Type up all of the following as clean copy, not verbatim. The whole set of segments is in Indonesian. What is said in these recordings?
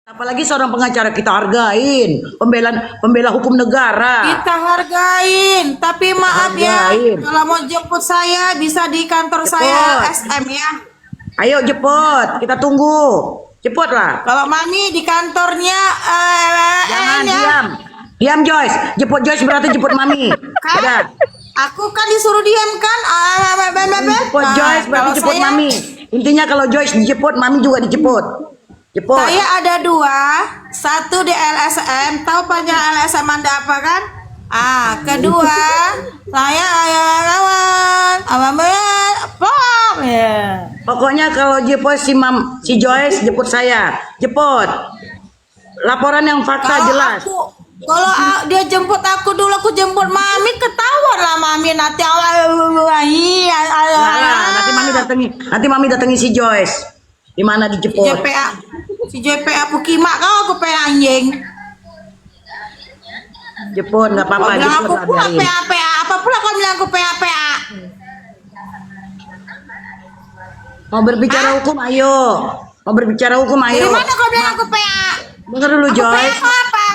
Apalagi seorang pengacara kita hargain, pembela hukum negara. Kita hargain, tapi maaf Hargain. ya, kalau mau jemput saya bisa di kantor Jemput. saya SM ya. Ayo jemput, kita tunggu. Cepatlah. Kalau Mami di kantornya Jangan ya. diam. Diam Joyce. Jemput Joyce berarti jemput Mami. Kan? Udah. Aku kan disuruh diam kan? Jemput Joyce berarti kalau jemput saya, Mami. Intinya kalau Joyce dijemput, Mami juga dijemput. Jemput. Saya ada dua, satu di LSM, tahu panjang LSM Anda apa kan? Kedua, saya kawan, ya. Pokoknya kalau jemput si Joyce jemput saya. Jemput. Laporan yang fakta jelas. Kalau dia jemput aku dulu, aku jemput Mami, ketahuan lah Mami nanti Nanti Mami datangi si Joyce. Di mana dijemput? Si JPA Pukima kau aku pengen anjing. Jemput nggak apa-apa. Bilang aku Jemput pula lah, biarin. PA. Apa pula kau bilang aku PA? Mau berbicara hukum, ayo. Mau berbicara hukum, Dari ayo. mana kau bilang aku PA? Dengar dulu, Aku Joyce. PA apa?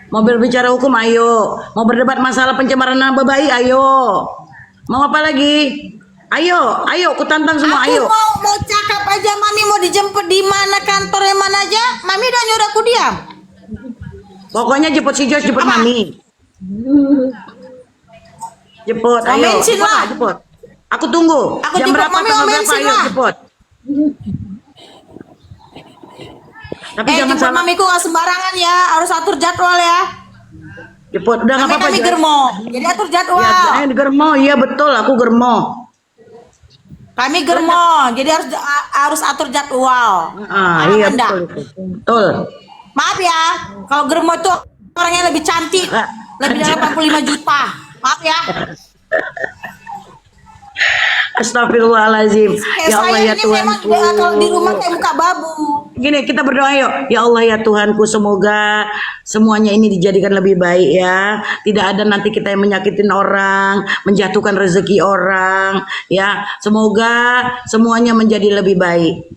Mau berbicara hukum, ayo. Mau berdebat masalah pencemaran nama baik, ayo. Mau apa lagi? Ayo, ku tantang semua, Aku ayo. mau cakap aja Mami mau dijemput di mana kantornya mana aja. Mami udah nyuruh aku diam. Pokoknya jemput si Joyce, jemput Mami. Jemput, Mau ayo. mention Jemput, lah. jemput. Aku tunggu. Aku Jam jemput berapa, Mami, tanggal mau berapa, mention ayo lah. jemput. Tapi jangan Jemput salah. Mamiku gak sembarangan ya, harus atur jadwal ya. Jemput, udah nggak apa-apa. Kami Joyce. germo, jadi atur jadwal. Ya, germo, iya betul, aku germo. Kami germo, jadi harus atur jadwal. Paham Iya Anda? betul itu. Betul. Maaf ya, kalau germo itu orangnya lebih cantik, lebih dari 85 juta. Maaf ya. Astagfirullahaladzim. Ya Allah Saya ya ini memang Tuhanku. kalau di rumah kayak muka babu. Gini kita berdoa yuk. Ya Allah ya Tuhanku, semoga semuanya ini dijadikan lebih baik ya. Tidak ada nanti kita yang menyakitin orang, menjatuhkan rezeki orang ya. Semoga semuanya menjadi lebih baik.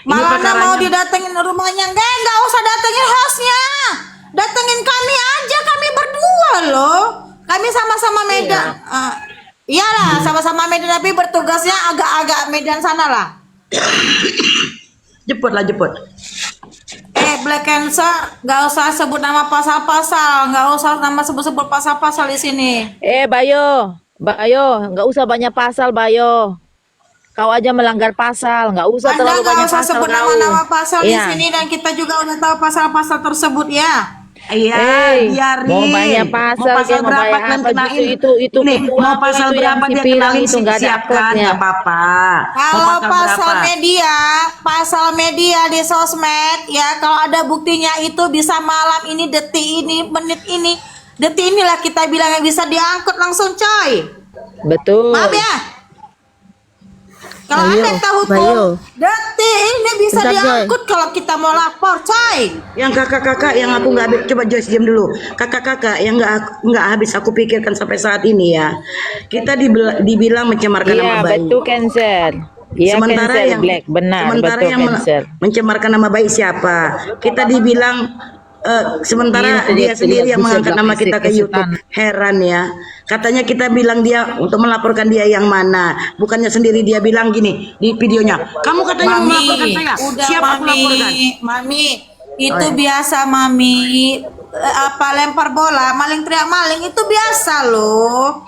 Malah perkaranya. mau didatengin rumahnya, nggak usah datengin hostnya, datengin kami aja, kami berdua loh, kami sama-sama Medan. Iyalah, sama-sama Medan tapi bertugasnya agak-agak Medan sana lah. Jemput lah jemput. Black Cancer, nggak usah sebut nama pasal-pasal, nggak usah nama sebut-sebut pasal-pasal di sini. Bayo, nggak usah banyak pasal, Bayo. Kau aja melanggar pasal, nggak usah Anda terlalu nggak banyak usah pasal sebut kau. nama-nama pasal di Iya. sini dan kita juga udah tahu pasal-pasal tersebut ya. Iya, biarin. Mau banyak pasal, mau mau berapa banyak kalian apa, kenain? itu Nih, ketua mau pasal itu yang berapa si dia pirang kenalin itu nggak ada siapkan, akadnya. nggak apa-apa. Mau Kalau pasal berapa? media di sosmed ya, kalau ada buktinya itu bisa malam ini, detik ini, menit ini, detik inilah kita bilang yang bisa diangkut langsung coy. Betul. Maaf ya. Kalau Bayo, Anda tahu Bayo. hukum, detik ini bisa Bentar, Joy. diangkut kalau kita mau lapor coy. Yang kakak-kakak yang aku nggak habis, coba Joyce diam dulu. Kakak-kakak yang nggak habis aku pikirkan sampai saat ini ya. Kita dibilang mencemarkan nama Iya, baik. betul Cancer. Iya, sementara Cancer yang Black, benar, sementara betul yang Cancer. mencemarkan nama baik siapa? Kita dibilang sementara dia sendiri yang mengangkat nama kita ke YouTube. Heran ya. Katanya kita bilang dia untuk melaporkan dia yang mana. Bukannya sendiri dia bilang gini di videonya. Kamu katanya mau melaporkan saya. Udah Siapa aku laporkan? Mami, itu biasa Mami. Apa lempar bola, maling teriak maling itu biasa loh.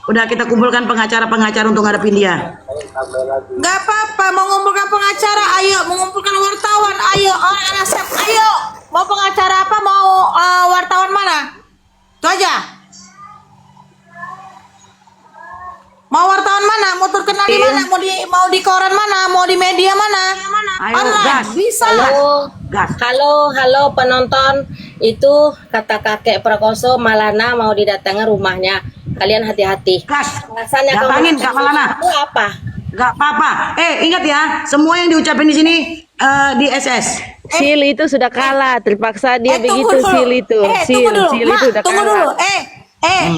Udah kita kumpulkan pengacara-pengacara untuk ngadepin dia. Gak apa-apa, mau ngumpulkan pengacara, ayo. Mengumpulkan wartawan, ayo. LSM, ayo. Mau pengacara apa, mau wartawan mana? Itu aja. Mau wartawan mana? Mau terkenal di mana? Mau di koran mana? Mau di media mana? Ayo, Online, gas. bisa. Gas. Halo penonton, itu kata kakek Prakoso Malana mau didatangi rumahnya. Kalian hati-hati. Gas. Alasannya kamu Datangin Kak Malana. itu apa? Gak apa-apa. Ingat ya, semua yang diucapin di sini di SS. Sil itu sudah kalah, terpaksa dia tunggu begitu dulu. Sil itu. Tunggu dulu. Sil Mak, itu udah tunggu kalah. dulu.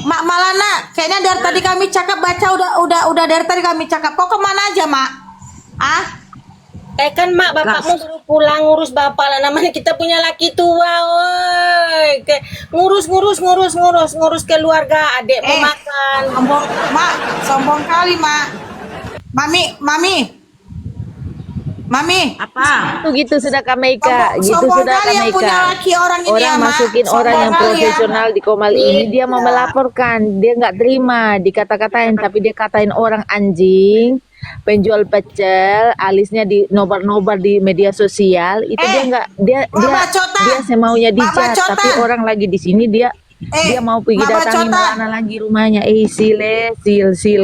Mak Malana, kayaknya dari tadi kami cakap baca udah dari tadi kami cakap. Kok kemana aja, Mak? Kan mak bapakmu baru pulang ngurus bapak lah, namanya kita punya laki tua, woi. Ngurus keluarga, adik mau makan. Sombong, mak, sombong kali, mak. Mami, Apa? Itu gitu sudah Kak Meika, gitu sombong sudah kali Kak yang punya Meika. laki orang ini Orang ya, Mak. masukin orang Sombong yang kali ya. profesional di Komal ini, dia mau melaporkan, dia nggak terima, dikata-katain, tapi dia katain orang anjing, penjual pecel, alisnya di nobar-nobar di media sosial, itu dia nggak, dia Bacotan. dia semaunya Mak dijat, Bacotan. tapi orang lagi di sini dia mau pergi Mak datangi Bacotan. mana lagi rumahnya, sil,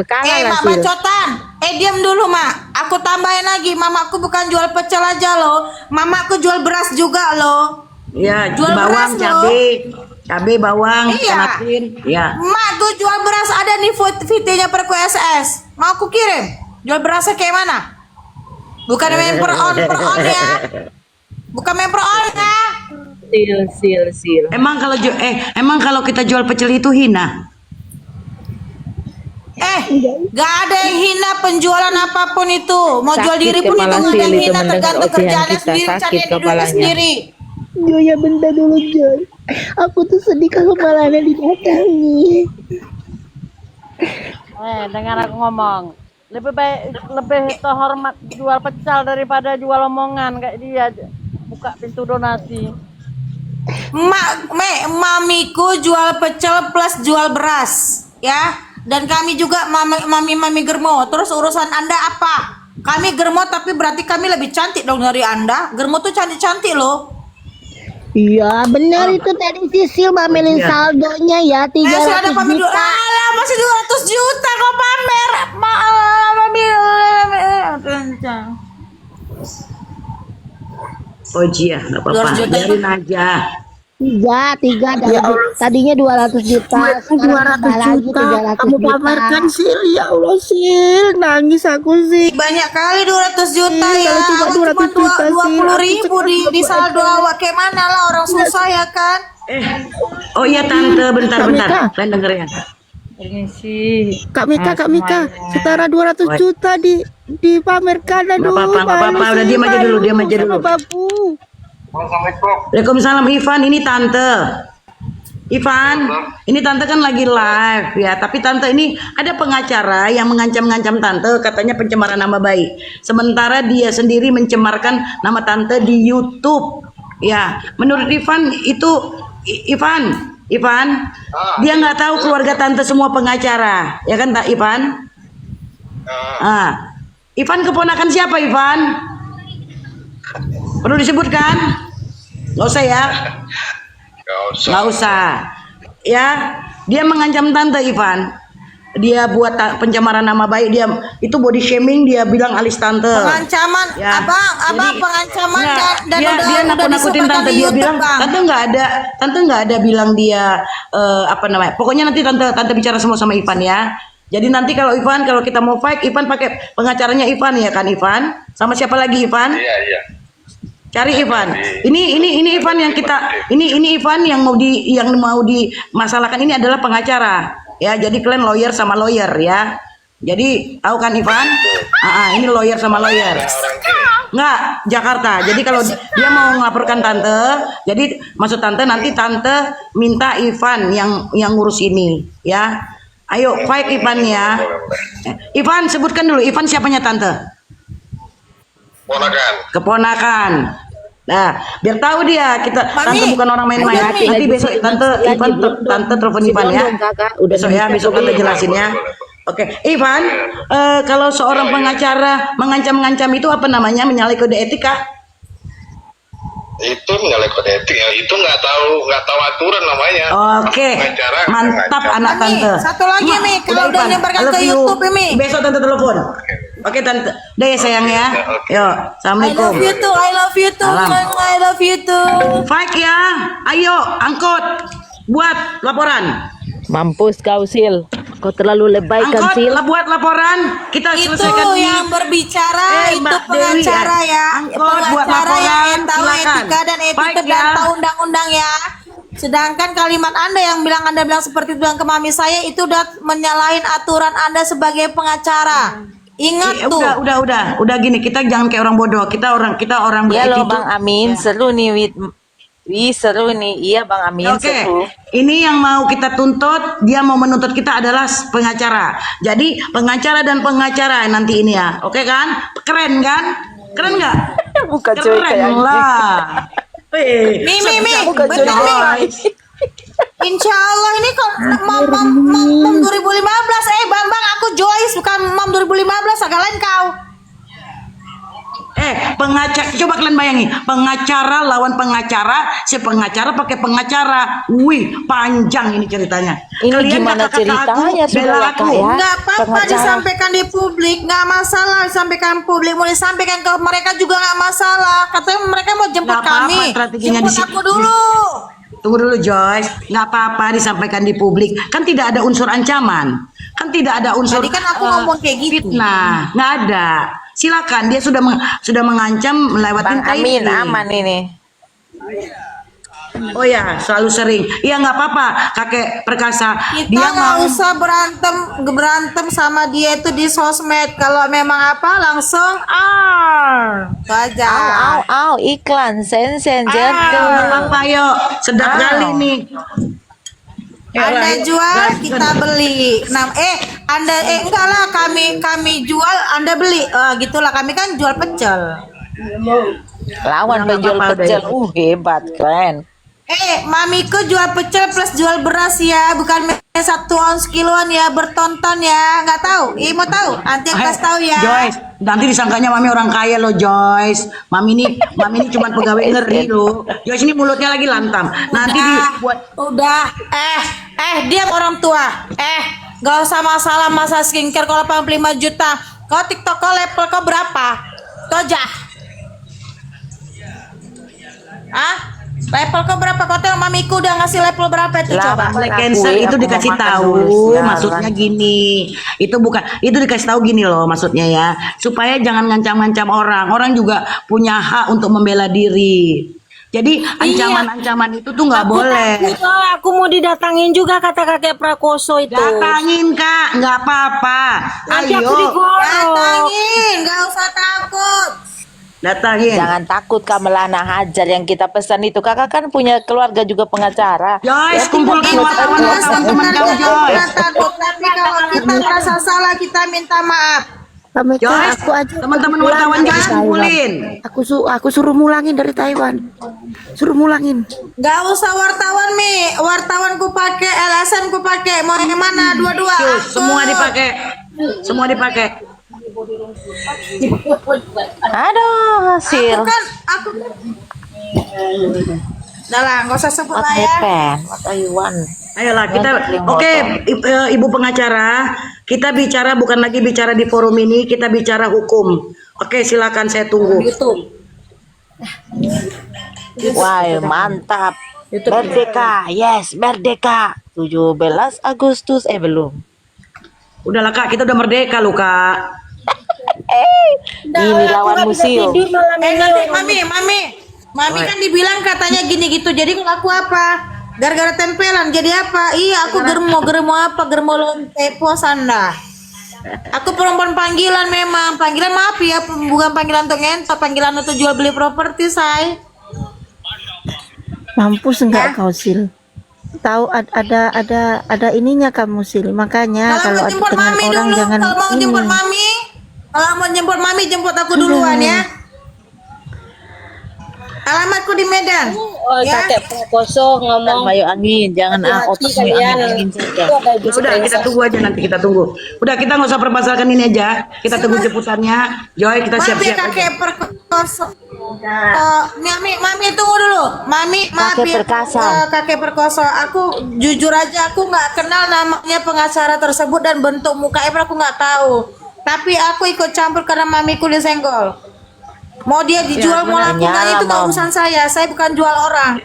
kalah lah Mak sil. Bacotan. Diam dulu, Mak. Aku tambahin lagi, mamaku bukan jual pecel aja loh. Mamaku jual beras juga loh. Ya, Jual bawang, beras loh. cabe, bawang, Iya. kamatin. Ya. Mak tuh jual beras, ada nih VT-nya per QSS. Mau aku kirim? Jual berasnya kayak mana? Bukan main per on ya. Bukan main per on ya. Sil. Emang kalau kita jual pecel itu hina? Gak ada yang hina penjualan apapun itu. Mau jual Sakit diri pun itu kepala nggak ada Sil yang itu hina, mendengar tergantung ocehan kerjaannya kita, sendiri, sakit cari duitnya kepalanya. sendiri. Joya bentar dulu Joy. Aku tuh sedih kalau Malana didatangi. Dengar aku ngomong. Lebih terhormat jual pecel daripada jual omongan kayak dia. Buka pintu donasi. Mamiku jual pecel plus jual beras, ya. Dan kami juga mami germo. Terus urusan Anda apa? Kami germo tapi berarti kami lebih cantik dong dari Anda. Germo tuh cantik-cantik loh. Iya benar itu tadi Sisil pamerin saldonya ya Sudah ada 300 pamer dulu. juta. Alah, masih 200 juta kok pamer. Oh iya, nggak apa-apa. 200 juta Biarin aja. Tiga tadinya 200 juta sekarang 200 lagi juta 300 kamu juta. pamerkan Sil, ya Allah Sil, nangis aku Sil. Banyak kali 200 juta ya. Kalau cuma 200 juta, 20.000 di saldo awak. Kayak mana lah orang susah ya kan? Oh iya tante, bentar. Mika. Kalian denger ya? Kak Mika, setara 200 juta dipamerkan. Aduh, Nggak apa-apa, udah diam aja dulu. sama Babu. Waalaikumsalam Ivan, ini tante. Ivan, ini tante kan lagi live ya, tapi tante ini ada pengacara yang mengancam-ngancam tante, katanya pencemaran nama baik. Sementara dia sendiri mencemarkan nama tante di YouTube. Ya, menurut Ivan itu Ivan, dia nggak tahu keluarga tante semua pengacara, ya kan tak Ivan? Ivan keponakan siapa Ivan? Perlu disebutkan? Nggak usah ya? Nggak usah. Ya, dia mengancam tante Ivan. Dia buat pencemaran nama baik, dia itu body shaming, dia bilang alis tante. Pengancaman, Ya. abang Jadi, pengancaman enggak, dan dia udah nakut-nakutin disebarkan tante, di dia YouTube, bilang Bang. tante nggak ada bilang dia apa namanya. Pokoknya nanti tante bicara semua sama Ivan ya. Jadi nanti kalau kita mau fight, Ivan pakai pengacaranya Ivan ya kan Ivan? Sama siapa lagi Ivan? Iya. Cari Ivan. Ini Ivan yang kita ini Ivan yang mau dimasalahkan ini adalah pengacara. Ya, jadi kalian lawyer sama lawyer ya. Jadi tahu kan Ivan? Ini lawyer sama lawyer. Enggak, Jakarta. Jadi kalau dia mau melaporkan tante, jadi maksud tante nanti tante minta Ivan yang ngurus ini ya. Ayo fight Ivan ya. Ivan sebutkan dulu Ivan siapanya tante? Keponakan. Nah, biar tahu dia tante bukan orang main-main. Nanti besok tante telepon Ivan ya. Besok tante jelasin ya. Oke, Ivan, kalau seorang pengacara mengancam-ngancam itu apa namanya? Menyalahi kode etika? Itu menyalahi kode etik ya. Itu nggak tahu aturan namanya. Oke, mantap anak tante. Satu lagi Mi, kalau udah Ivan, nyebarkan I love ke you. YouTube Mi. Besok tante telepon. Oke tante, deh sayang ya. Yo, I love you assalamualaikum. too, I love you too, Salam. I love you too. Fight ya, ayo angkot buat laporan. Mampus kau Sil, kau terlalu lebay kan Angkot Sil. buat laporan. Kita Itu selesaikan ini. yang berbicara itu Mbak pengacara Dewi, ya, angkot buat pengacara laporan, yang tahu silakan. etika dan Baik etika ya. dan tahu undang-undang ya. Sedangkan kalimat Anda yang bilang seperti itu bilang ke mami saya itu udah menyalahin aturan Anda sebagai pengacara. Ingat tuh. Udah gini, kita jangan kayak orang bodoh. Kita orang Iya loh beretitude. Bang Amin, seru nih seru nih. Iya Bang Amin, Oke, seru. ini yang mau kita tuntut, dia mau menuntut kita adalah pengacara. Jadi pengacara dan pengacara nanti ini ya, oke kan? Keren kan? Keren nggak? Bukan cuy kayak Keren lah. Mi, Bukan cuy. Joyce. Insya Allah ini kok Mom 2015 Bambang aku Joyce bukan Mom 2015 agak lain kau. Pengacara, coba kalian bayangin, pengacara lawan pengacara, si pengacara pakai pengacara. Wih, panjang ini ceritanya. Ini Kalian gimana kata-kata ceritanya, aku, bela Saudara aku. Kak, ya? Nggak apa-apa Pengacara. disampaikan di publik, nggak masalah disampaikan publik, mau disampaikan ke mereka juga nggak masalah. Katanya mereka mau jemput Nggak apa-apa, kami, strateginya jemput di sini. aku dulu. Tunggu dulu Joyce, nggak apa-apa disampaikan di publik. Kan tidak ada unsur ancaman, kan tidak ada unsur. Tadi kan aku ngomong kayak gitu. Fitnah, nggak ada. Silakan, dia sudah mengancam Bang melewati Amin ini. aman ini. Oh ya, selalu sering. Iya nggak apa-apa, kakek perkasa. Kita Dia nggak mau usah berantem sama dia itu di sosmed. Kalau memang apa langsung itu aja. Au iklan sen jatuh. apa yuk, sedap kali nih. Anda jual, kita beli. Anda enggak lah, kami jual, Anda beli. Gitulah, kami kan jual pecel. Lawan penjual pecel. Hebat keren. Mamiku jual pecel plus jual beras ya, bukan 1 ons kiloan ya, bertonton ya. Nggak tahu? Mau tahu? Nanti aku kasih tahu ya. Joyce, nanti disangkanya mami orang kaya loh Joyce. Mami ini cuma pegawai ngeri loh. Joyce ini mulutnya lagi lantam. Nanti dibuat Udah, diam orang tua. Gak usah masalah skincare kalau 85 juta. Kau TikTok kau level kau berapa? Tojah. Level kau berapa? Kau tengok mamiku udah ngasih level berapa itu coba? cancer itu dikasih tahu, maksudnya gini. Itu dikasih tahu gini loh maksudnya ya. Supaya jangan ngancam-ngancam orang. Orang juga punya hak untuk membela diri. Jadi ancaman-ancaman itu tuh nggak boleh. Aku mau didatangin juga kata kakek Prakoso itu. Datangin Kak, nggak apa-apa. Nanti aku Ayo, digorok. Datangin, gak usah takut. datangin. Jangan takut Kak Melana Hajar yang kita pesan itu. Kakak kan punya keluarga juga pengacara. Joyce, kumpulkan wartawan-wartawan teman kamu Joyce. Kita takut, tapi kalau kita merasa salah kita minta maaf. Kameka, Joyce, aku aja teman-teman pulang wartawan dari Joyce Taiwan. kumpulin. Aku suruh mulangin dari Taiwan. Suruh mulangin. Gak usah wartawan wartawan ku pakai, LSM ku pakai, mau yang mana dua-dua? Tuh, Aku. semua dipakai. Aduh, hasil. Aku udah lah, gak usah sebut What lah ya. happened? What are you want? Ayolah kita, oke, Ibu pengacara, kita bukan lagi bicara di forum ini, kita bicara hukum. Oke, silakan saya tunggu. Wah, mantap. Merdeka, yes, merdeka. 17 Agustus, belum. Udahlah Kak, kita udah merdeka loh Kak. Ini lawan museum. Mami kan dibilang katanya gini gitu. Jadi kalau aku apa? Gara-gara tempelan jadi apa? Iya, aku germo apa? Germo lonte posanda. Aku perempuan panggilan memang. Panggilan maaf ya, bukan panggilan untuk ngentot, panggilan untuk jual beli properti, say. Mampus enggak kau Sil? Tahu ada ininya kamu Sil. Makanya Kalau mau kalau ada jemput dengan mami orang dulu, jangan kalau mau ini. jemput mami, jemput aku duluan ya. Alamatku di Medan. Ya. Kakek Prakoso ngomong. Bayu angin, jangan otak angin saja. Udah kita tunggu aja, nanti kita tunggu. Udah kita nggak usah permasalahkan ini aja. Kita tunggu jemputannya. Joy, kita Mami siap-siap aja. kakek perkosa. Mami tunggu dulu. Mami maaf Kakek ya. perkasa. Kakek perkosa. Aku jujur aja aku nggak kenal namanya pengacara tersebut dan bentuk mukanya pun aku nggak tahu. Tapi aku ikut campur karena mamiku disenggol. Mau dia dijual mau laku nggak itu nggak urusan saya. Saya bukan jual orang.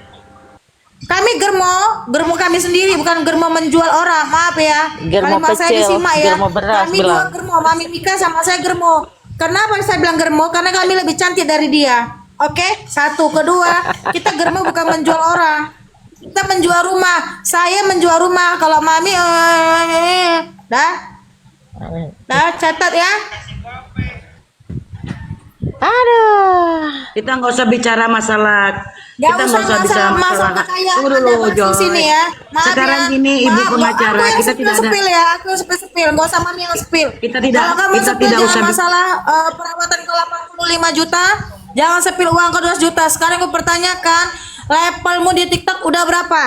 Kami germo kami sendiri bukan germo menjual orang. Maaf ya. Germo Kalimat saya kecil, disimak ya. germo beras, Kami bilang. dua germo, Mami Mika sama saya germo. Kenapa saya bilang germo? Karena kami lebih cantik dari dia. Oke, satu, kedua, kita germo bukan menjual orang. Kita menjual rumah. Saya menjual rumah. Kalau Mami, dah catat ya. Aduh. Kita nggak usah bicara masalah. Gak Kita usah nggak usah masalah bicara kayak Tunggu Anda dulu, bahas di sini Joy. ya. Maaf Sekarang ya. gini, Ibu Maaf, pengacara, aku yang kita tidak ada. sepil ya. Aku yang sepil. Gak usah mami yang sepil. Kita tidak- Kalau kamu kita sepil tidak jangan usah masalah perawatan ke 85 juta. Jangan sepil uang ke 12 juta. Sekarang aku pertanyakan, levelmu di TikTok udah berapa?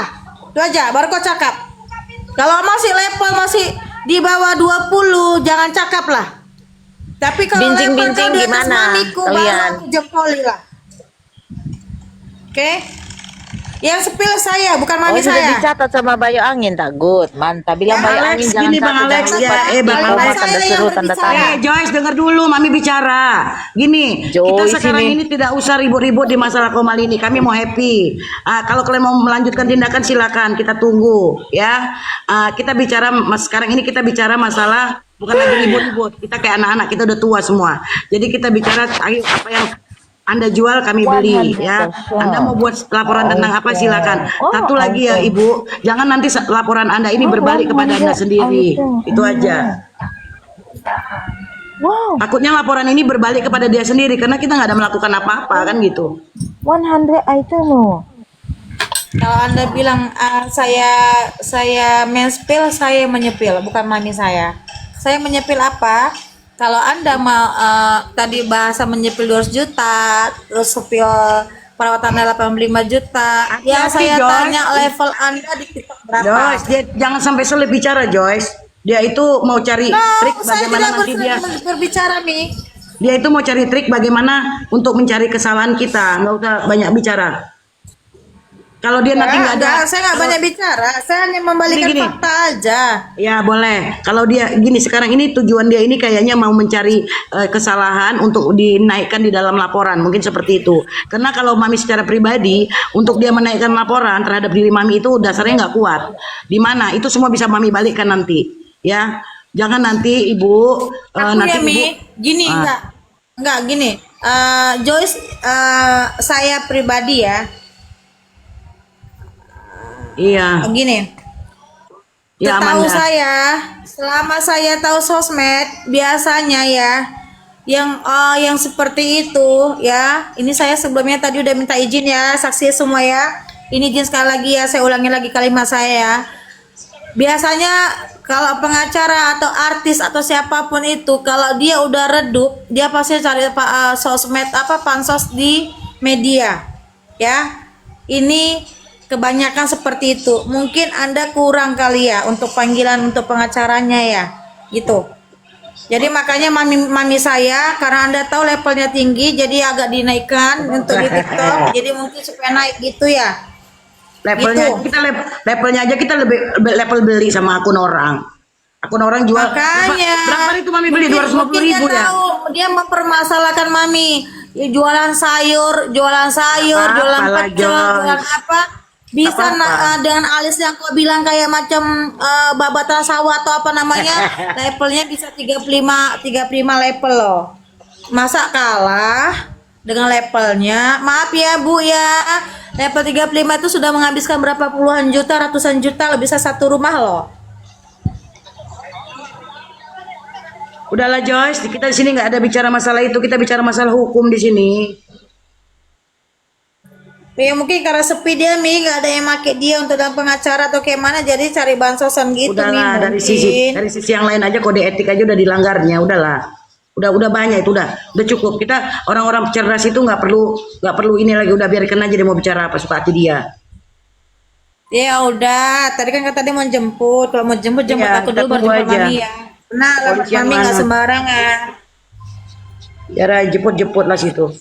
Itu aja, baru kau cakap. Kalau masih level masih di bawah 20, jangan cakap lah. Tapi kalau level Bincing-bincing kau di atas gimana mamiku, baru kalian? aku jempoli lah. Oke? Yang sepil saya, bukan Oh, mami sudah saya. dicatat sama Bayu Angin, tak good. Mantap. Bilang Ya, Bayu Alex, Angin jangan gini, Bang satu, Alex, jangan ya, lupa Bang koma, Alex. tanda Saya seru, yang tanda berbicara. tanya. Joyce dengar dulu, Mami bicara. Gini, kita Joyce sekarang ini tidak usah ribut-ribut di masalah Komal ini. Kami mau happy. Kalau kalian mau melanjutkan tindakan silakan, kita tunggu ya. Kita bicara sekarang ini kita bicara masalah bukan lagi ribut-ribut. Kita kayak anak-anak, kita udah tua semua. Jadi kita bicara ayo apa yang Anda jual kami beli ya. Anda mau buat laporan tentang apa silakan. Satu lagi ya Ibu, jangan nanti laporan Anda ini berbalik kepada Anda sendiri. Itu aja. Wow, Takutnya laporan ini berbalik kepada dia sendiri karena kita nggak ada melakukan apa-apa kan gitu. 100 item loh. Kalau Anda bilang saya menspil, saya menyepil, bukan mami saya. Saya menyepil apa? Kalau Anda mau tadi bahasa menyepil 200 juta, terus sepil perawatan Anda 85 juta. Yang Hati-hati, saya Joyce. tanya level Anda di TikTok berapa? Joyce, dia jangan sampai sulit bicara Joyce. Dia itu mau cari trik saya bagaimana tidak nanti dia berbicara, Mi. dia itu mau cari trik bagaimana untuk mencari kesalahan kita. Nggak usah banyak bicara. Kalau dia nanti nggak ada, Saya nggak banyak bicara. Saya hanya membalikan Gini. fakta aja. ya boleh. Kalau dia gini sekarang ini tujuan dia ini kayaknya mau mencari kesalahan untuk dinaikkan di dalam laporan, mungkin seperti itu. Karena kalau Mami secara pribadi untuk dia menaikkan laporan terhadap diri Mami itu dasarnya nggak kuat. Di mana itu semua bisa Mami balikkan nanti, ya. Jangan nanti Ibu Aku nanti ya, Mi, Ibu gini enggak gini. Joyce, saya pribadi ya, iya. gini. Ya Setahu Amanda. saya, selama saya tahu sosmed, biasanya ya, yang seperti itu ya. Ini saya sebelumnya tadi udah minta izin ya, saksi semua ya. Ini izin sekali lagi ya, saya ulangi lagi kalimat saya ya. Biasanya kalau pengacara atau artis atau siapapun itu, kalau dia udah redup, dia pasti cari sosmed pansos di media ya. Ini kebanyakan seperti itu. Mungkin Anda kurang kali ya untuk panggilan untuk pengacaranya ya gitu. Jadi makanya mami saya, karena Anda tahu levelnya tinggi, jadi agak dinaikkan untuk di TikTok. Jadi mungkin supaya naik gitu ya. Levelnya Gitu. kita levelnya aja kita lebih level beli sama akun orang. Akun orang jual Makanya berapa itu Mami beli 250.000 dia ya. tahu, dia mempermasalahkan mami ya, jualan sayur, jualan Apalah, pecel, Joyce. jualan apa bisa Apa-apa. dengan alis yang kau bilang kayak macam babatan sawah atau apa namanya, levelnya bisa 35 level loh. Masa kalah dengan levelnya? Maaf ya Bu ya, level 35 itu sudah menghabiskan berapa puluhan juta, ratusan juta, lebih bisa satu rumah loh. Udahlah Joyce, kita di sini nggak ada bicara masalah itu, kita bicara masalah hukum di sini. Ya mungkin karena sepi dia, Mi, nggak ada yang make dia untuk dalam pengacara atau kayak mana, jadi cari bansosan gitu, Mi, Udahlah dari mungkin. sisi yang lain aja, kode etik aja udah dilanggarnya, udahlah. Udah banyak itu udah cukup. Kita orang-orang cerdas itu nggak perlu ini lagi, udah biarkan aja dia mau bicara apa suka hati dia. Ya udah, tadi kan kata dia mau jemput, kalau mau jemput Iya, aku kita dulu baru tunggu jemput aja. Mami ya. Nah, Polisi yang Mami nggak mana? sembarangan. Ya jemput lah situ.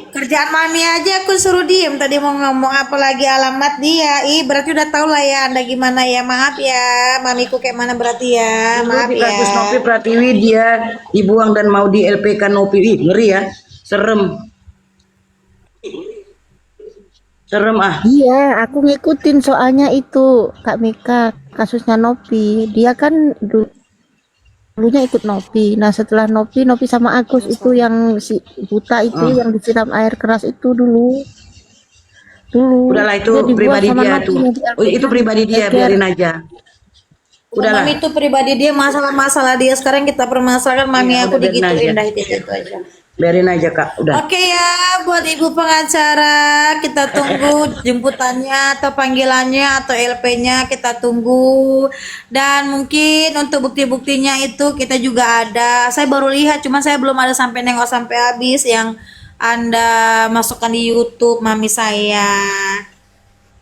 Kerjaan Mami aja aku suruh diem. Tadi mau ngomong apa lagi alamat dia. Berarti udah tahu lah ya Anda gimana ya. Maaf ya, Mamiku kayak mana berarti ya. Dulu Maaf di ya. kasus Novi Pratiwi dia dibuang dan mau di LP kan Novi. Ih, ngeri ya. Serem ah. Iya, aku ngikutin soalnya itu Kak Mika, kasusnya Nopi. Dia kan dulunya ikut Nopi. Nah setelah Nopi sama Agus itu yang si buta itu yang disiram air keras itu dulu. Udahlah itu Dia dibuang pribadi sama dia Nopi, tuh. yang di Oh, itu pribadi dia, biarin aja. Udahlah. Mami itu pribadi dia, masalah dia. Sekarang kita permasalahkan Mami Iya, aku udah biarin digituin aja. dah itu aja. Biarin aja Kak, udah. Oke ya, buat ibu pengacara kita tunggu jemputannya atau panggilannya atau LP-nya kita tunggu. Dan mungkin untuk bukti-buktinya itu kita juga ada. Saya baru lihat, cuma saya belum ada sampai nengok sampai habis yang Anda masukkan di YouTube mami saya.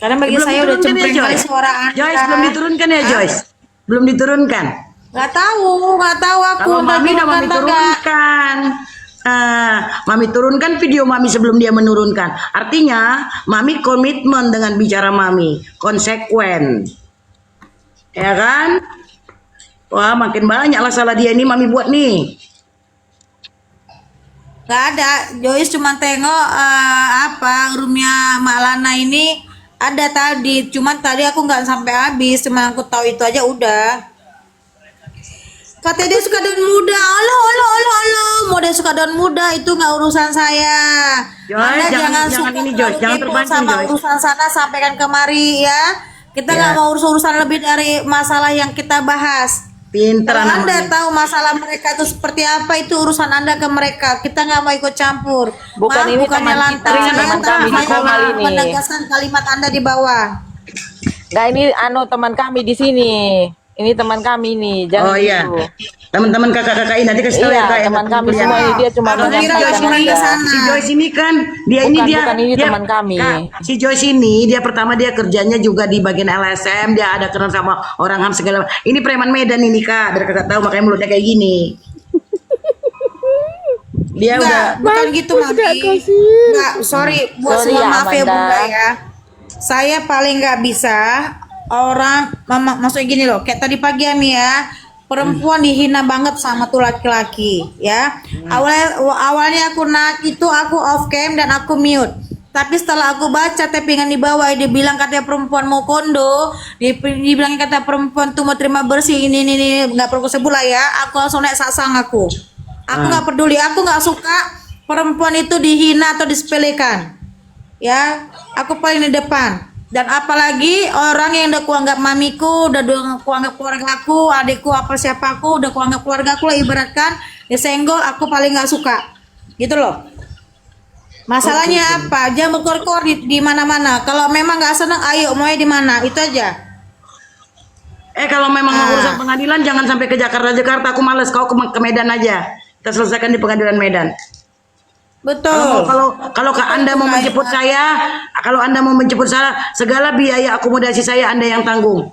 Karena bagi Belum saya udah diturunkan ya, cempreng kali Joyce? suara Anda. Joyce belum diturunkan ya Joyce? Belum diturunkan. Nggak tahu aku. Kalau Ntar mami udah mami turunkan, nggak? turunkan. Mami turunkan video mami sebelum dia menurunkan. Artinya mami komitmen dengan bicara mami, konsekuen, ya kan? Wah makin banyak lah salah dia ini mami buat nih. Nggak ada, Joyce cuma tengok roomnya Mak Lana ini ada tadi, cuman tadi aku nggak sampai habis, cuma aku tahu itu aja udah. Katanya dia suka daun muda, Allah, mau dia suka daun muda itu nggak urusan saya. Joyce, Anda jangan suka ini, terlalu Joyce, jangan kepo terpancing, sama Joyce. urusan sana, sampaikan kemari ya. Kita nggak Ya. mau urusan lebih dari masalah yang kita bahas. Pinter Kalau anak Anda mami. tahu masalah mereka itu seperti apa, itu urusan Anda ke mereka. Kita nggak mau ikut campur. Bukan Maaf, ini bukannya teman lantas. kita, Saya teman tak kami di hanya Komal ini. menegaskan kalimat Anda di bawah. Nggak, ini teman kami di sini. Ini teman kami nih, jangan Oh iya, gitu. teman-teman kakak-kakak ini nanti kasih tahu ya Iya, Kak. ya, teman kami kuliah. semua ini dia cuma Aku kira menyampaikan Joyce orang di aja. sana. Si Joyce ini kan Bukan, ini teman kami. Kak, si Joyce ini dia pertama dia kerjanya juga di bagian LSM, dia ada kenal sama orang HAM segala. Ini preman Medan ini Kak, biar kakak tahu makanya mulutnya kayak gini. Dia udah Bukan gitu Mami. Enggak, sorry buat Sorry semua ya, maaf ya Amanda. Bunda ya. Saya paling nggak bisa orang mama maksudnya gini loh, kayak tadi pagi Ami ya. Perempuan dihina banget sama tuh laki-laki ya. Awalnya aku itu aku off cam dan aku mute. Tapi setelah aku baca tappingan di bawah dia bilang katanya perempuan mau kondo, dibilang kata perempuan tuh mau terima bersih ini nggak perlu sebut lah ya. Aku langsung naik sasang aku. Aku nggak peduli, aku nggak suka perempuan itu dihina atau disepelekan. Ya, aku paling di depan. Dan apalagi orang yang udah kuanggap mamiku, udah kuanggap keluarga aku, adikku, apa siapa aku, udah kuanggap keluarga aku lah ibaratkan, disenggol aku paling nggak suka. Gitu loh. Masalahnya apa? Jangan berkor-kor di mana-mana. Kalau memang nggak senang, ayo mau di mana? Itu aja. kalau memang mau urusan pengadilan jangan sampai ke Jakarta. Aku males, kau ke Medan aja. Kita selesaikan di pengadilan Medan. Betul. Kalau Anda mau menjemput saya, kalau Anda mau menjemput saya, segala biaya akomodasi saya Anda yang tanggung.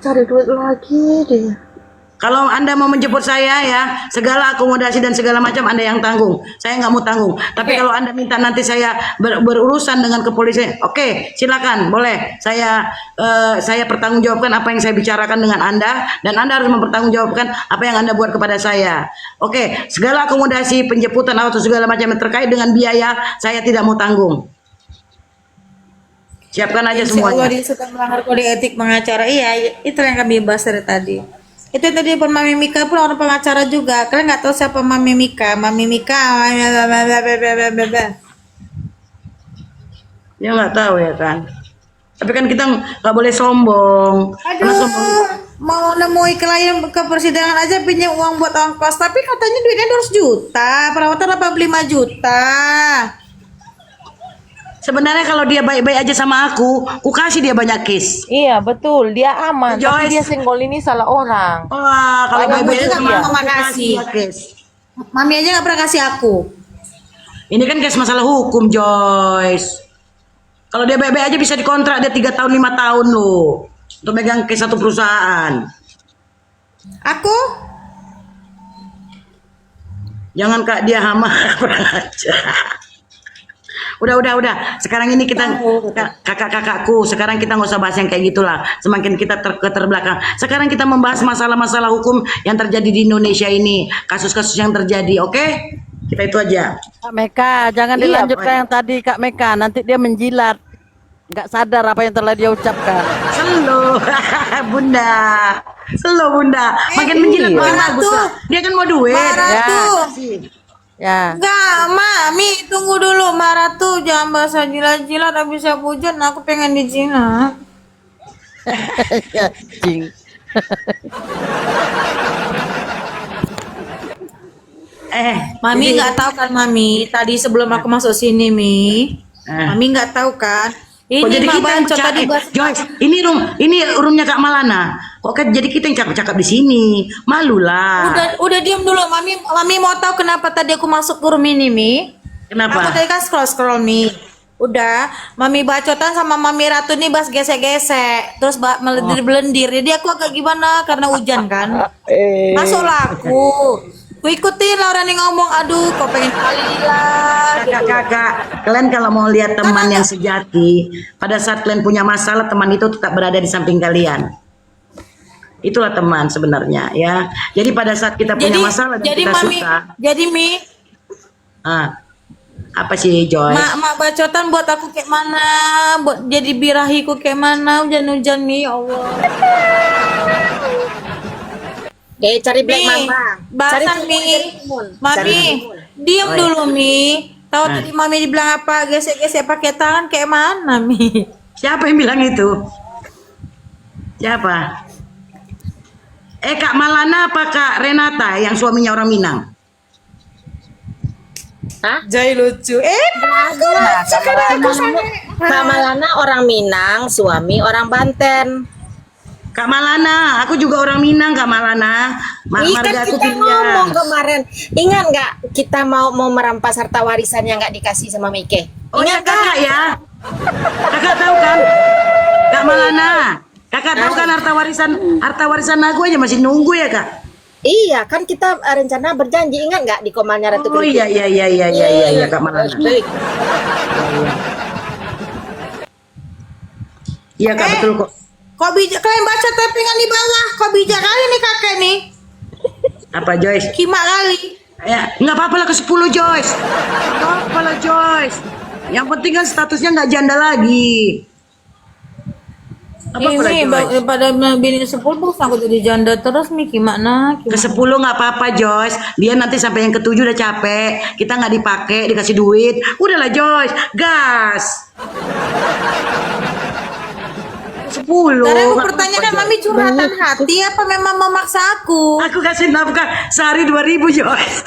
Cari duit lagi deh. Kalau Anda mau menjemput saya ya, segala akomodasi dan segala macam Anda yang tanggung. Saya nggak mau tanggung. Tapi kalau Anda minta nanti saya berurusan dengan kepolisian, oke, silakan, boleh. Saya pertanggungjawabkan apa yang saya bicarakan dengan Anda dan Anda harus mempertanggungjawabkan apa yang Anda buat kepada saya. Oke, segala akomodasi, penjemputan atau segala macam yang terkait dengan biaya saya tidak mau tanggung. Siapkan aja Allah semuanya. dia suka melanggar kode etik pengacara. Iya, itu yang kami bahas dari tadi. Itu tadi pun Mami Mika pun orang pengacara juga. Kalian nggak tahu siapa Mami Mika? Mami Mika. Ya nggak tahu ya kan. Tapi kan kita nggak boleh sombong. Karena sombong. Aduh, mau nemui klien ke persidangan aja pinjam uang buat ongkos. Tapi katanya duitnya 200 juta. Perawatan 85 juta. Sebenarnya kalau dia baik-baik aja sama aku kasih dia banyak case. Iya betul, dia aman. Tapi Joyce. dia senggol ini salah orang. Wah, kalau Banyak baik-baik aja juga sama mau aku makasih. kasih dia case. Mami aja nggak pernah kasih aku. Ini kan case masalah hukum, Joyce. Kalau dia baik-baik aja bisa dikontrak dia 3 tahun 5 tahun loh. Untuk megang case satu perusahaan. Aku? Jangan Kak dia hama aja. Udah. Sekarang ini kita kakak-kakakku. Sekarang kita nggak usah bahas yang kayak gitulah. Semakin kita terbelakang. Sekarang kita membahas masalah-masalah hukum yang terjadi di Indonesia ini. Kasus-kasus yang terjadi. Oke? Kita itu aja. Kak Meka, jangan Iya, dilanjutkan yang tadi Kak Meka. Nanti dia menjilat. Nggak sadar apa yang telah dia ucapkan. Slow, Bunda. Slow, Bunda. Makin menjilat makin marah bagus. tuh. Kak. Dia kan mau duit. Marah Ya. tuh. Ya. Enggak, Mami, tunggu dulu. Marah tuh, jangan bahasa jilat-jilat. Habis saya pujan, aku pengen dijilat. Cing. Mami nggak tahu kan Mami. Tadi sebelum aku masuk sini Mami nggak tahu kan. Ini Kok jadi Mak kita yang Bacot tadi Joyce, ini roomnya Kak Malana. Kok kan jadi kita yang cakap-cakap di sini? Malulah. Udah diam dulu Mami mau tahu kenapa tadi aku masuk ke room ini Aku Kenapa? tadi kan scroll udah Mami Bacotan sama Mami Ratu nih bahas gesek-gesek terus melendir-belendir. Jadi aku agak gimana karena hujan kan. Masuklah aku ikutin lah orang yang ngomong, aduh kok pengen kali lah. Kakak-kakak, kalian kalau mau lihat teman yang sejati, pada saat kalian punya masalah, teman itu tetap berada di samping kalian. Itulah teman sebenarnya ya. Jadi pada saat kita punya masalah dan kita Mami, susah. jadi Apa sih Joy? Mak Bacotan buat aku kayak mana, buat jadi birahiku kayak mana, hujan-hujan ya Allah. Cari Black Mi, Mamba. bahasan Mami, diam dulu Tahu tadi Mami dibilang apa? Gesek-gesek pakai tangan kayak mana Siapa yang bilang itu? Siapa? Kak Malana apa Kak Renata yang suaminya orang Minang? Hah? Jai lucu. Kak Malana orang Minang, suami orang Banten. Kak Malana, aku juga orang Minang Kak Malana. Kan Marga aku kita Pilihan. ngomong kemarin. Ingat nggak kita mau merampas harta warisan yang nggak dikasih sama Mike? Oh ya Ingat nggak? kakak ya. Kakak tahu kan? Kak Malana. Kakak tahu kan harta warisan aku aja masih nunggu ya Kak? Iya, kan kita rencana berjanji, ingat nggak di komalnya Ratu Oh Keripik? iya Kak Malana. Iya Kak betul kok. Kok bijak kalian baca tappingan di bawah? Kok bijak kali nih kakek nih? Apa Joyce? Kimak kali. Ya, nggak apa-apa lah ke 10 Joyce. Nggak apa-apa lah Joyce. Yang penting kan statusnya nggak janda lagi. Apa Ini pada bini 10 aku jadi janda terus gimana? Ke 10 nggak apa-apa Joyce. Dia nanti sampai yang ke-7 udah capek. Kita nggak dipakai, dikasih duit. Udahlah Joyce, gas. 10. Karena aku pertanyakan Mami curhatan hati apa memang memaksa aku? Aku kasih nafkah sehari 2.000 Joyce.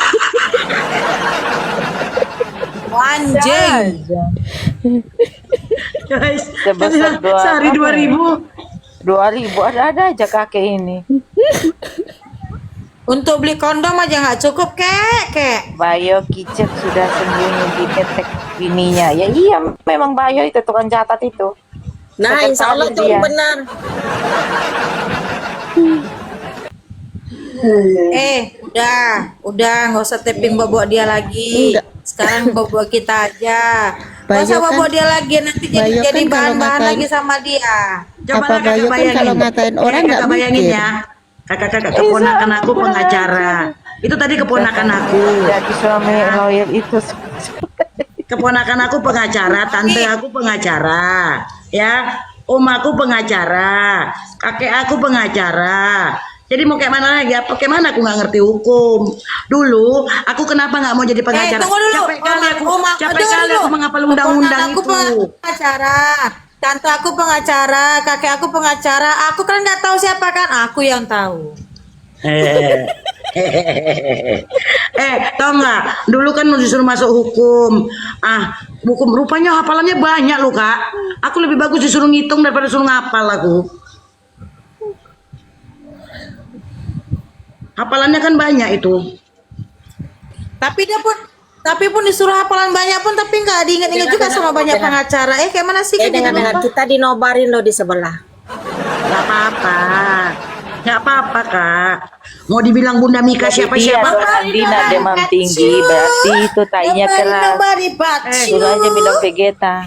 Anjing. Joyce, Sebesar sehari 2.000. 2.000 ada aja kakek ini. Untuk beli kondom aja nggak cukup kek. Bayo kicet sudah sembunyi di ketek bininya. Ya iya, memang Bayo itu tukang catat itu. Nah, Setiap insya Allah kali tuh dia. benar. Udah nggak usah tapping bawa dia lagi. Sekarang bawa kita aja. Nggak usah bawa dia lagi nanti Bayo jadi kan kalau bahan-bahan ngatain- lagi sama dia. Coba Apa Bayo kan kalau ngatain orang nggak kakak bayangin mikir. ya. Kakak keponakan aku pengacara. Itu tadi keponakan aku. Jadi suami loyal itu. Keponakan aku pengacara, tante aku pengacara, ya, om aku pengacara, kakek aku pengacara. Jadi mau kayak mana lagi? Apa kayak mana aku nggak ngerti hukum. Dulu aku kenapa nggak mau jadi pengacara? Tunggu dulu. Capek kali aku menghafal undang-undang Aku itu. pengacara, tante aku pengacara, kakek aku pengacara. Aku kan nggak tahu siapa kan? Aku yang tahu. Tau nggak? Dulu kan disuruh masuk hukum. Hukum rupanya hafalannya banyak loh Kak. Aku lebih bagus disuruh ngitung daripada disuruh ngapal aku. Hafalannya kan banyak itu. Tapi pun disuruh hafalan banyak pun tapi nggak diingat-ingat juga sama banyak pengacara. Kayak mana sih? Dengar kita dinobarin loh di sebelah. Gak apa-apa. Gak apa-apa Kak. Mau dibilang Bunda Mika siapa-siapa? Dina demam tinggi, berarti itu tainya keras. Suruh aja minum Vegeta.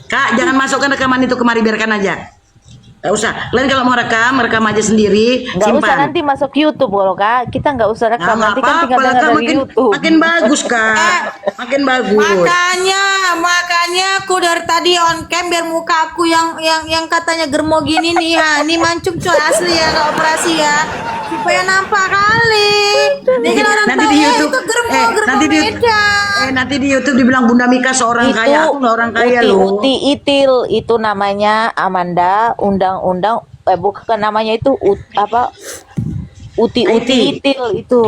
Kak, jangan masukkan rekaman itu kemari, biarkan aja. Gak usah. Kalian kalau mau rekam aja sendiri. Nggak usah Simpan. nanti masuk YouTube loh Kak. Kita nggak usah rekam, Nah, nanti kan apa-apa tinggal lah, dengar Kak. dari YouTube. Makin bagus Kak. Makin bagus. Makanya aku dari tadi on cam biar muka aku yang katanya germo gini nih ya. Ini mancung coy asli ya, nggak operasi ya. Supaya nampak kali. Dia kan orang Nanti tahu di ya YouTube, itu germo beda. nanti di YouTube dibilang Bunda Mika seorang kaya. Aku nggak orang kaya loh. Uti Itil itu namanya Amanda, undang-undang bukan namanya itu Uti-uti itil itu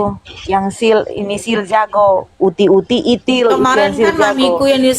yang sil ini sil jago. Uti-uti itil itu yang Kemarin sil kan jago. mamiku yang di